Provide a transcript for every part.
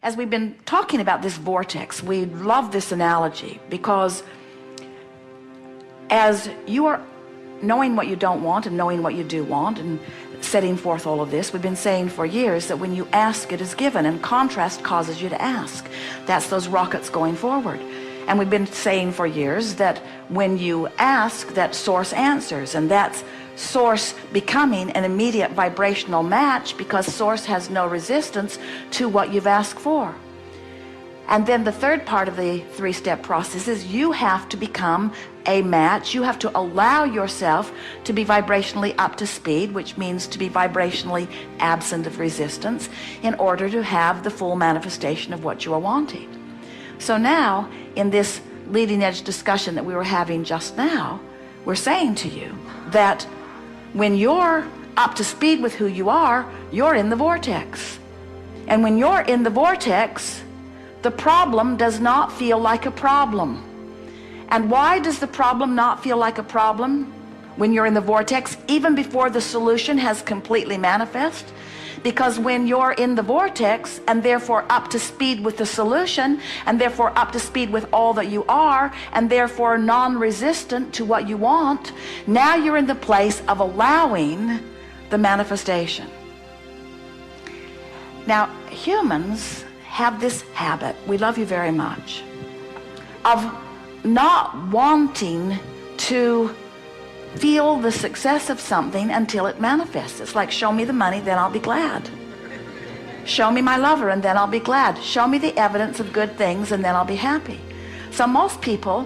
As we've been talking about this vortex, we love this analogy because as you are knowing what you don't want and knowing what you do want and setting forth all of this, we've been saying for years that when you ask, it is given, and contrast causes you to ask. That's those rockets going forward. And we've been saying for years that when you ask, that source answers, and that's source becoming an immediate vibrational match because source has no resistance to what you've asked for. And then the third part of the three-step process is you have to become a match. You have to allow yourself to be vibrationally up to speed, which means to be vibrationally absent of resistance, in order to have the full manifestation of what you are wanting. So now, in this leading edge discussion that we were having just now, we're saying to you that when you're up to speed with who you are, you're in the vortex. And when you're in the vortex, the problem does not feel like a problem. And why does the problem not feel like a problem when you're in the vortex, even before the solution has completely manifest? Because when you're in the vortex and therefore up to speed with the solution, and therefore up to speed with all that you are, and therefore non-resistant to what you want, now you're in the place of allowing the manifestation. Now, humans have this habit, we love you very much, of not wanting to feel the success of something until it manifests. It's like, show me the money, then I'll be glad. Show me my lover, and then I'll be glad. Show me the evidence of good things, and then I'll be happy. So most people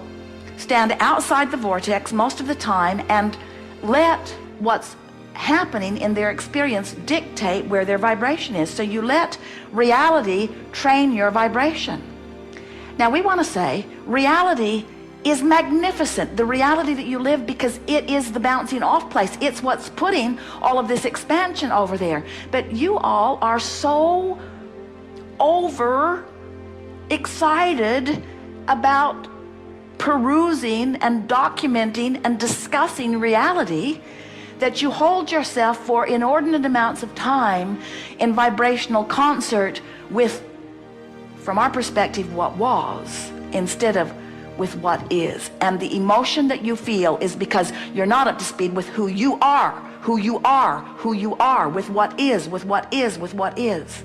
stand outside the vortex most of the time and let what's happening in their experience dictate where their vibration is. So you let reality train your vibration. Now we want to say reality is magnificent, the reality that you live, because it is the bouncing off place. It's what's putting all of this expansion over there. But you all are so over excited about perusing and documenting and discussing reality that you hold yourself for inordinate amounts of time in vibrational concert with, from our perspective, what was, instead of with what is. And the emotion that you feel is because you're not up to speed with who you are, who you are, who you are, with what is, with what is, with what is.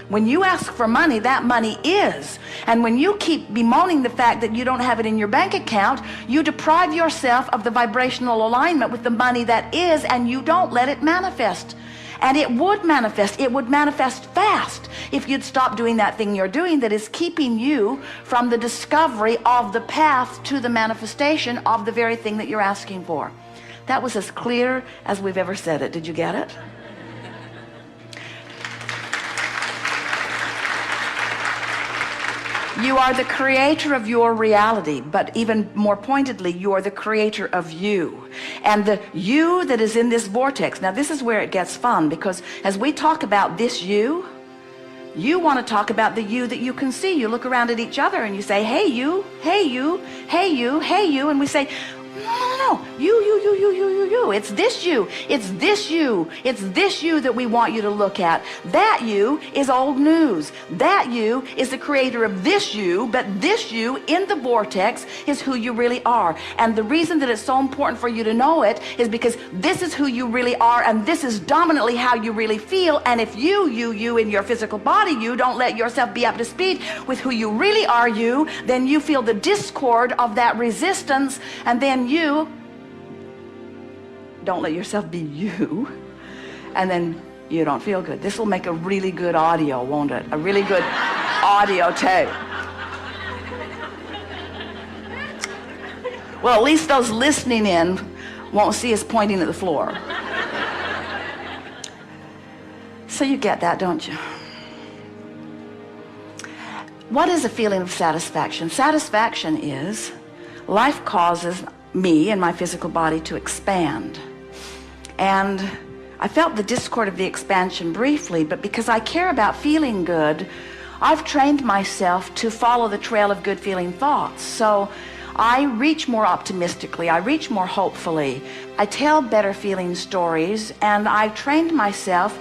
When you ask for money, that money is. And when you keep bemoaning the fact that you don't have it in your bank account, you deprive yourself of the vibrational alignment with the money that is, and you don't let it manifest. And it would manifest. It would manifest fast if you'd stop doing that thing you're doing that is keeping you from the discovery of the path to the manifestation of the very thing that you're asking for. That was as clear as we've ever said it. Did you get it? You are the creator of your reality, but even more pointedly, you are the creator of you. And the you that is in this vortex, now this is where it gets fun, because as we talk about this you want to talk about the you that you can see. You look around at each other and you say, hey you, hey you, hey you, hey you, and we say, no, you. It's this you. It's this you. It's this you that we want you to look at. That you is old news. That you is the creator of this you, but this you in the vortex is who you really are. And the reason that it's so important for you to know it is because this is who you really are, and this is dominantly how you really feel. And if you in your physical body, you don't let yourself be up to speed with who you really are, then you feel the discord of that resistance, and then you don't let yourself be you, and then you don't feel good. This will make a really good audio, won't it? A really good audio tape. Well, at least those listening in won't see us pointing at the floor. So you get that, don't you? What is a feeling of satisfaction? Satisfaction is life causes me and my physical body to expand. And I felt the discord of the expansion briefly, but because I care about feeling good, I've trained myself to follow the trail of good feeling thoughts. So I reach more optimistically, I reach more hopefully, I tell better feeling stories, and I've trained myself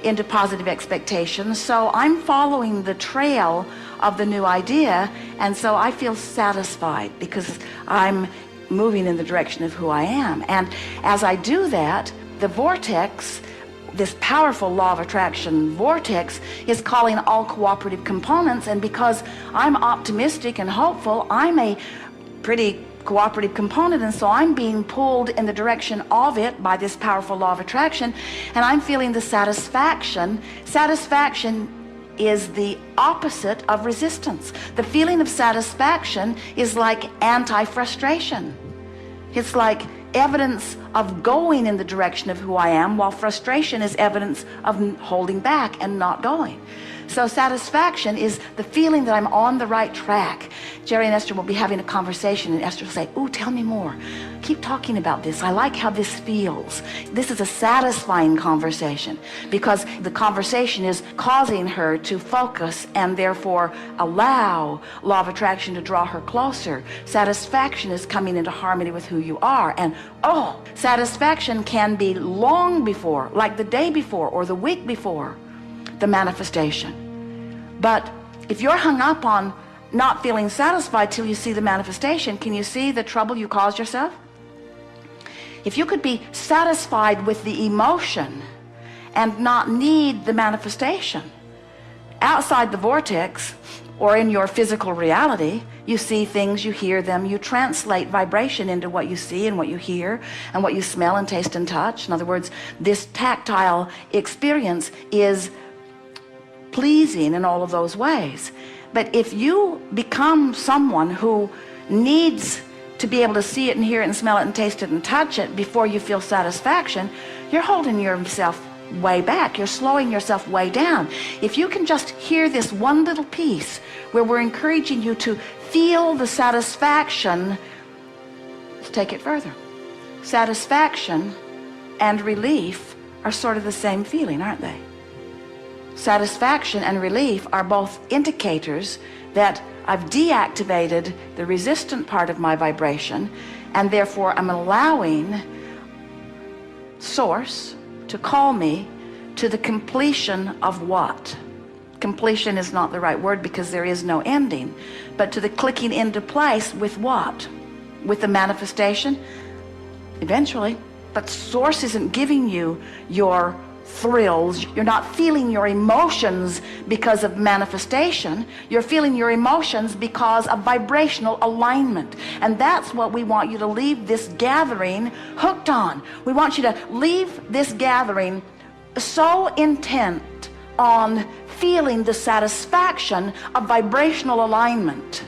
into positive expectations. So I'm following the trail of the new idea, and so I feel satisfied because I'm moving in the direction of who I am. And as I do that, the vortex, this powerful law of attraction vortex, is calling all cooperative components. And because I'm optimistic and hopeful, I'm a pretty cooperative component, and so I'm being pulled in the direction of it by this powerful law of attraction, and I'm feeling the satisfaction. Satisfaction is the opposite of resistance. The feeling of satisfaction is like anti-frustration. It's like evidence of going in the direction of who I am, while frustration is evidence of holding back and not going. So satisfaction is the feeling that I'm on the right track. Jerry and Esther will be having a conversation, and Esther will say, "Ooh, tell me more. Keep talking about this. I like how this feels." This is a satisfying conversation because the conversation is causing her to focus and therefore allow law of attraction to draw her closer. Satisfaction is coming into harmony with who you are. And oh, satisfaction can be long before, like the day before or the week before, the manifestation. But if you're hung up on not feeling satisfied till you see the manifestation, can you see the trouble you caused yourself? If you could be satisfied with the emotion and not need the manifestation, outside the vortex or in your physical reality, you see things, you hear them, you translate vibration into what you see and what you hear and what you smell and taste and touch. In other words, this tactile experience is pleasing in all of those ways. But if you become someone who needs to be able to see it and hear it and smell it and taste it and touch it before you feel satisfaction, you're holding yourself way back. You're slowing yourself way down. If you can just hear this one little piece where we're encouraging you to feel the satisfaction, let's take it further. Satisfaction and relief are sort of the same feeling, aren't they? Satisfaction and relief are both indicators that I've deactivated the resistant part of my vibration, and therefore I'm allowing Source to call me to the completion of what? Completion is not the right word because there is no ending, but to the clicking into place with what? With the manifestation? Eventually. But Source isn't giving you your thrills. You're not feeling your emotions because of manifestation. You're feeling your emotions because of vibrational alignment. And that's what we want you to leave this gathering hooked on. We want you to leave this gathering so intent on feeling the satisfaction of vibrational alignment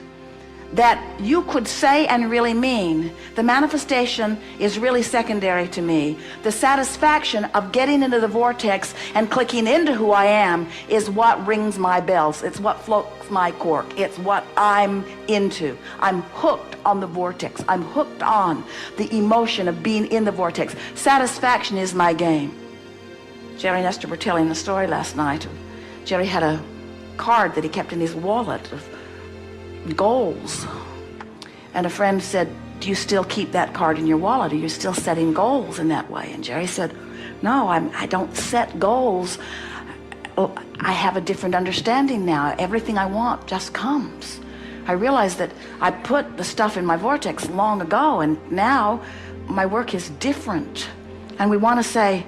that you could say and really mean, the manifestation is really secondary to me. The satisfaction of getting into the vortex and clicking into who I am is what rings my bells. It's what floats my cork. It's what I'm into. I'm hooked on the vortex. I'm hooked on the emotion of being in the vortex. Satisfaction is my game. Jerry and Esther were telling the story last night. Jerry had a card that he kept in his wallet of goals, and a friend said, "Do you still keep that card in your wallet? Are you still setting goals in that way?" And Jerry said, "No, I don't set goals. I have a different understanding now. Everything I want just comes. I realize that I put the stuff in my vortex long ago, and now my work is different." And we want to say,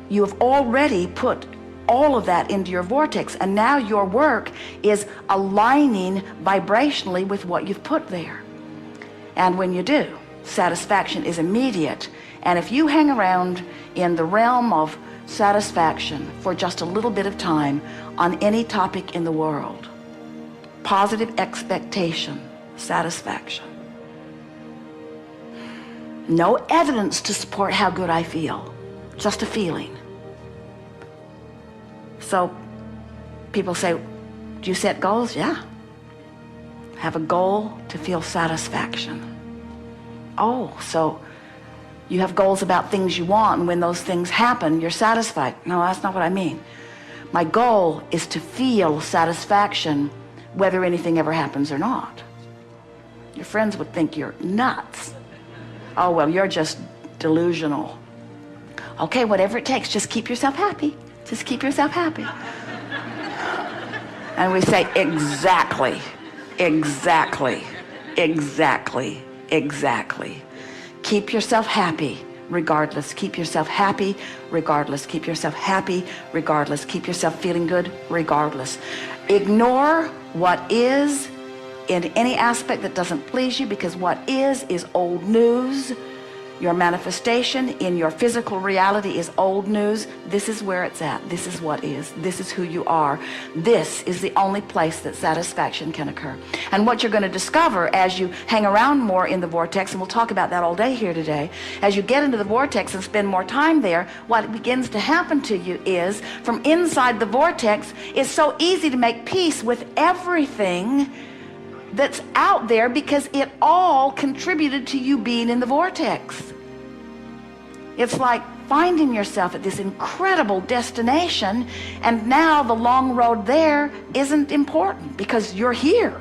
you have already put all of that into your vortex, and now your work is aligning vibrationally with what you've put there. And when you do, satisfaction is immediate. And if you hang around in the realm of satisfaction for just a little bit of time on any topic in the world, positive expectation, satisfaction, no evidence to support how good I feel, just a feeling. So people say, "Do you set goals?" Yeah. Have a goal to feel satisfaction. Oh, so you have goals about things you want, and when those things happen, you're satisfied. No, that's not what I mean. My goal is to feel satisfaction whether anything ever happens or not. Your friends would think you're nuts. Oh, well, you're just delusional. Okay, whatever it takes, just keep yourself happy. Just keep yourself happy. And we say, exactly, exactly, exactly, exactly. Keep yourself happy regardless. Keep yourself happy regardless. Keep yourself happy regardless. Keep yourself feeling good regardless. Ignore what is in any aspect that doesn't please you, because what is old news. Your manifestation in your physical reality is old news. This is where it's at. This is what is. This is who you are. This is the only place that satisfaction can occur. And what you're going to discover as you hang around more in the vortex, and we'll talk about that all day here today, as you get into the vortex and spend more time there, what begins to happen to you is, from inside the vortex, it's so easy to make peace with everything that's out there, because it all contributed to you being in the vortex. It's like finding yourself at this incredible destination, and now the long road there isn't important because you're here.